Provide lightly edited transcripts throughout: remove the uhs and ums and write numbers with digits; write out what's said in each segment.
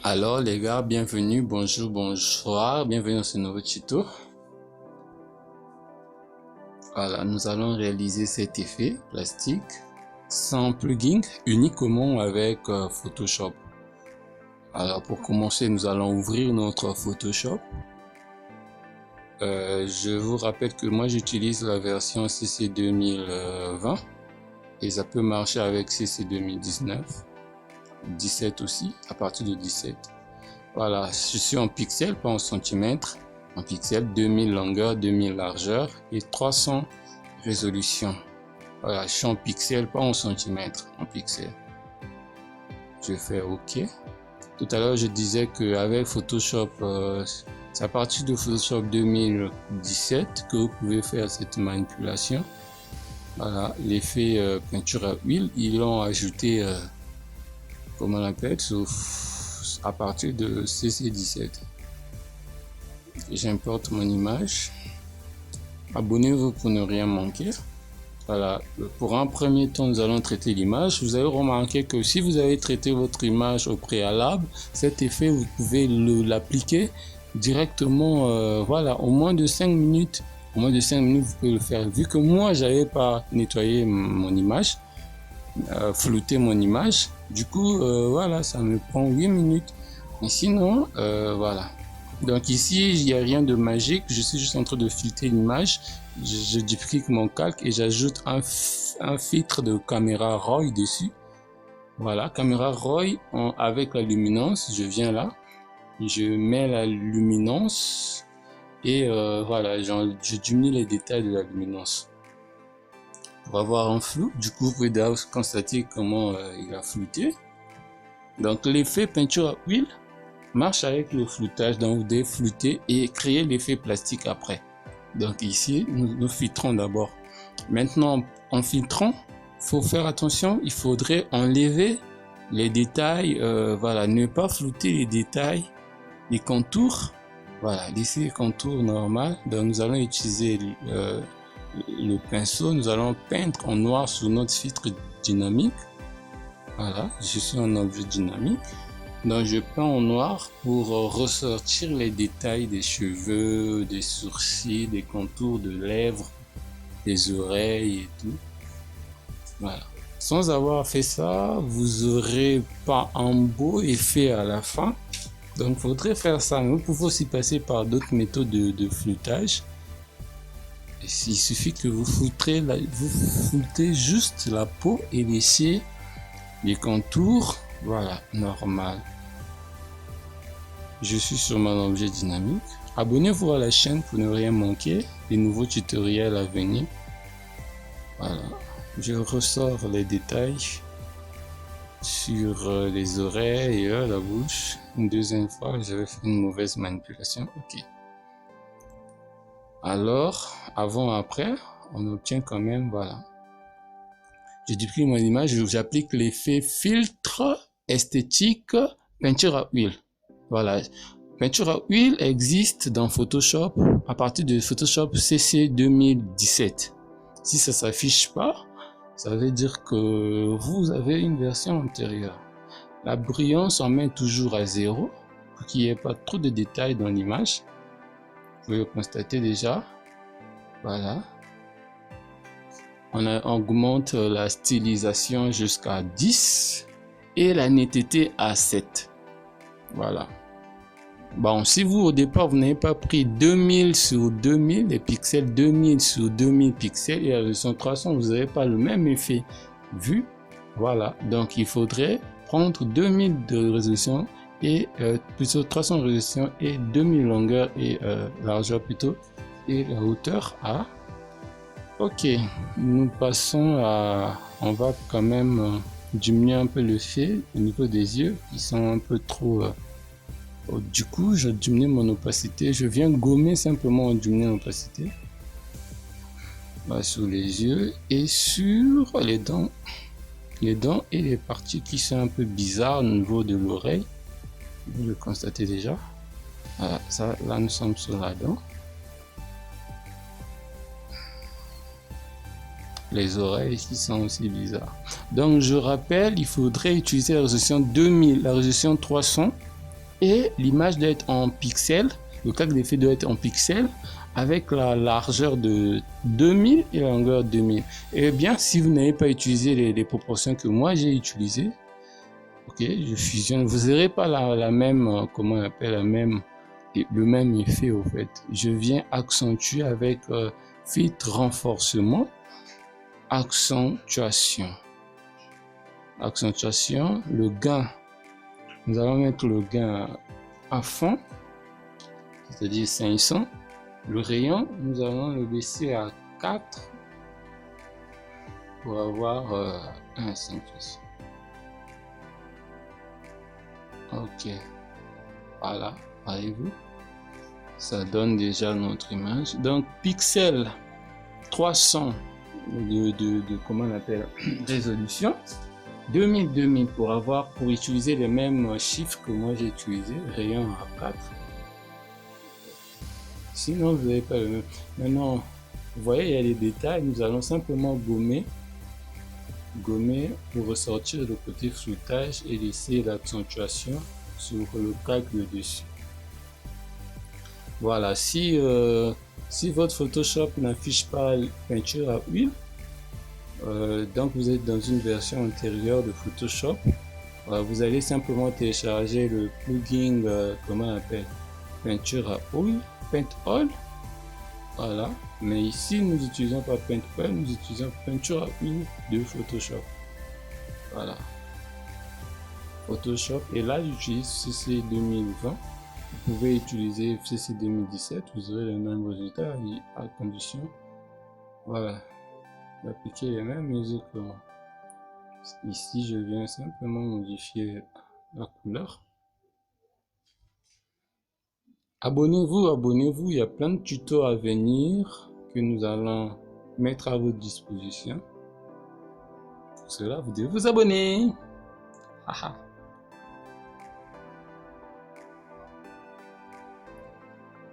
Alors les gars, bienvenue, bonjour, bonsoir, bienvenue dans ce nouveau tuto. Voilà, nous allons réaliser cet effet plastique sans plugin, uniquement avec Photoshop. Alors pour commencer, nous allons ouvrir notre Photoshop. Je vous rappelle que moi j'utilise la version CC 2020 et ça peut marcher avec CC 2019. 17 aussi, à partir de 17. Voilà, je suis en pixels, pas en centimètres. En pixels, 2000 longueur, 2000 largeur et 300 résolution. Voilà, je suis en pixels, pas en centimètres, en pixels. Je fais OK. Tout à l'heure, je disais qu'avec Photoshop, c'est à partir de Photoshop 2017 que vous pouvez faire cette manipulation. Voilà, l'effet peinture à huile, ils l'ont ajouté comment on appelle, à partir de CC17. J'importe mon image. Abonnez-vous pour ne rien manquer. Voilà, pour un premier temps, nous allons traiter l'image. Vous avez remarqué que si vous avez traité votre image au préalable, cet effet, vous pouvez l'appliquer directement, voilà, au moins de 5 minutes. Au moins de 5 minutes, vous pouvez le faire. Vu que moi, j'avais pas nettoyé mon image, flouter mon image, du coup voilà, ça me prend 8 minutes, mais sinon voilà. Donc ici il n'y a rien de magique, je suis juste en train de filtrer l'image. Je duplique mon calque et j'ajoute un filtre de caméra RAW dessus. Voilà, caméra RAW avec la luminance. Je viens là, je mets la luminance et voilà, je diminue les détails de la luminance pour avoir un flou. Du coup, vous pouvez d'ailleurs constater comment il a flouté. Donc l'effet peinture à huile marche avec le floutage, donc vous devez flouter et créer l'effet plastique après. Donc ici, nous filtrons d'abord. Maintenant, en filtrant, il faut faire attention, il faudrait enlever les détails, voilà, ne pas flouter les détails, les contours. Voilà, laisser les contours normaux. Donc nous allons utiliser le pinceau, nous allons peindre en noir sur notre filtre dynamique. Voilà, je suis en objet dynamique. Donc je peins en noir pour ressortir les détails des cheveux, des sourcils, des contours de lèvres, des oreilles et tout. Voilà. Sans avoir fait ça, vous aurez pas un beau effet à la fin. Donc il faudrait faire ça. Mais vous pouvez aussi passer par d'autres méthodes de floutage. Il suffit que vous floutez juste la peau et laissez les contours, voilà, normal. Je suis sur mon objet dynamique. Abonnez-vous à la chaîne pour ne rien manquer des nouveaux tutoriels à venir. Voilà, je ressors les détails sur les oreilles et la bouche. Une deuxième fois, j'avais fait une mauvaise manipulation. Ok. Alors, avant et après, on obtient quand même, voilà. Je duplique mon image, j'applique l'effet filtre esthétique peinture à huile. Voilà, peinture à huile existe dans Photoshop à partir de Photoshop CC 2017. Si ça s'affiche pas, ça veut dire que vous avez une version antérieure. La brillance, on met toujours à 0 pour qu'il n'y ait pas trop de détails dans l'image. Vous pouvez le constater déjà. Voilà. On augmente la stylisation jusqu'à 10 et la netteté à 7. Voilà. Bon, si vous au départ vous n'avez pas pris 2000 sur 2000, les pixels 2000 sur 2000 pixels et la résolution 300, vous n'avez pas le même effet vu. Voilà. Donc il faudrait prendre 2000 de résolution et plutôt 300 de résolution et 2000 longueur et largeur plutôt et la hauteur à. Ok, nous passons à, on va quand même diminuer un peu le fait au niveau des yeux qui sont un peu trop, du coup je diminue mon opacité, je viens gommer simplement diminuer l'opacité sur les yeux et sur les dents et les parties qui sont un peu bizarres au niveau de l'oreille, vous le constatez déjà. Voilà, ça là nous sommes sur la dent. Les oreilles qui sont aussi bizarres. Donc je rappelle, il faudrait utiliser la résolution 2000, la résolution 300 Et l'image doit être en pixels, le cadre d'effet doit être en pixels, avec la largeur de 2000 et la longueur de 2000. Et bien, si vous n'avez pas utilisé les proportions que moi j'ai utilisées, ok, je fusionne, vous n'aurez pas la même, comment on appelle, le même effet au fait. Je viens accentuer avec filtre renforcement, accentuation. Accentuation, le gain, nous allons mettre le gain à fond, c'est-à-dire 500. Le rayon, nous allons le baisser à 4 pour avoir un accentuation. Ok, voilà, voyez-vous, ça donne déjà notre image. Donc pixel 300 de comment on appelle, résolution, 2000 pour utiliser les mêmes chiffres que moi j'ai utilisé, rayon à 4. Sinon vous n'avez pas le même. Maintenant, vous voyez, il y a les détails, nous allons simplement gommer pour ressortir le côté floutage et laisser l'accentuation sur le calque de dessus. Voilà, si votre Photoshop n'affiche pas peinture à huile, donc vous êtes dans une version antérieure de Photoshop, vous allez simplement télécharger le plugin, comment on appelle, peinture à huile, Paint All. Voilà, mais ici nous n'utilisons pas Paint All, nous utilisons peinture à huile de Photoshop. Voilà, Photoshop, et là j'utilise CC 2020. Vous pouvez utiliser CC 2017, vous aurez le même résultat à condition, voilà, d'appliquer les mêmes mesures que moi. Ici je viens simplement modifier la couleur. Abonnez-vous, il y a plein de tutos à venir que nous allons mettre à votre disposition. Pour cela, vous devez vous abonner.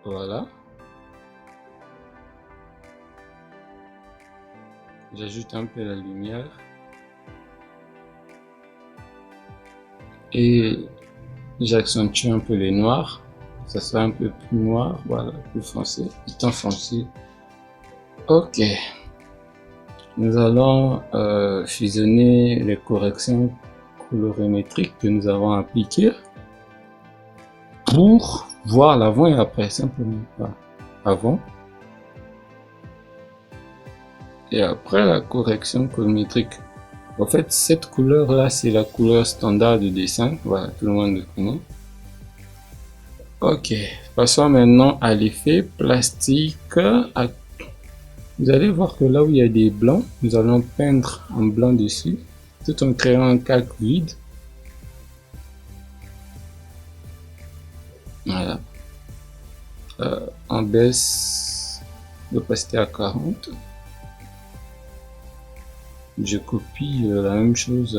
Voilà. J'ajoute un peu la lumière. Et j'accentue un peu les noirs. Ça sera un peu plus noir, voilà, plus foncé, étant foncé. Ok. Nous allons fusionner les corrections colorimétriques que nous avons appliquées pour voir l'avant et après, simplement. Voilà. Avant. Et après la correction colorimétrique. En fait, cette couleur là, c'est la couleur standard de dessin. Voilà, tout le monde le connaît. Ok, passons maintenant à l'effet plastique. Vous allez voir que là où il y a des blancs, nous allons peindre en blanc dessus, tout en créant un calque vide. Voilà. On baisse l'opacité à 40. Je copie la même chose.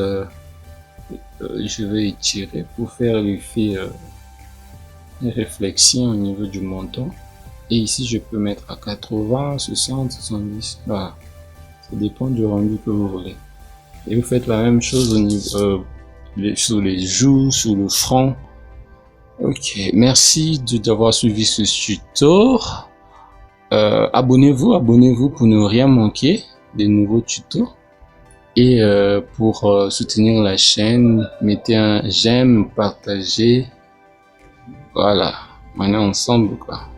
Je vais étirer pour faire l'effet réflexion au niveau du menton. Et ici, je peux mettre à 80, 60, 70. Voilà. Ça dépend du rendu que vous voulez. Et vous faites la même chose au niveau, sur les joues, sur le front. Ok. Merci d'avoir suivi ce tuto. Abonnez-vous pour ne rien manquer des nouveaux tutos. Et pour soutenir la chaîne, mettez un j'aime, partagez. Voilà. Maintenant ensemble, quoi.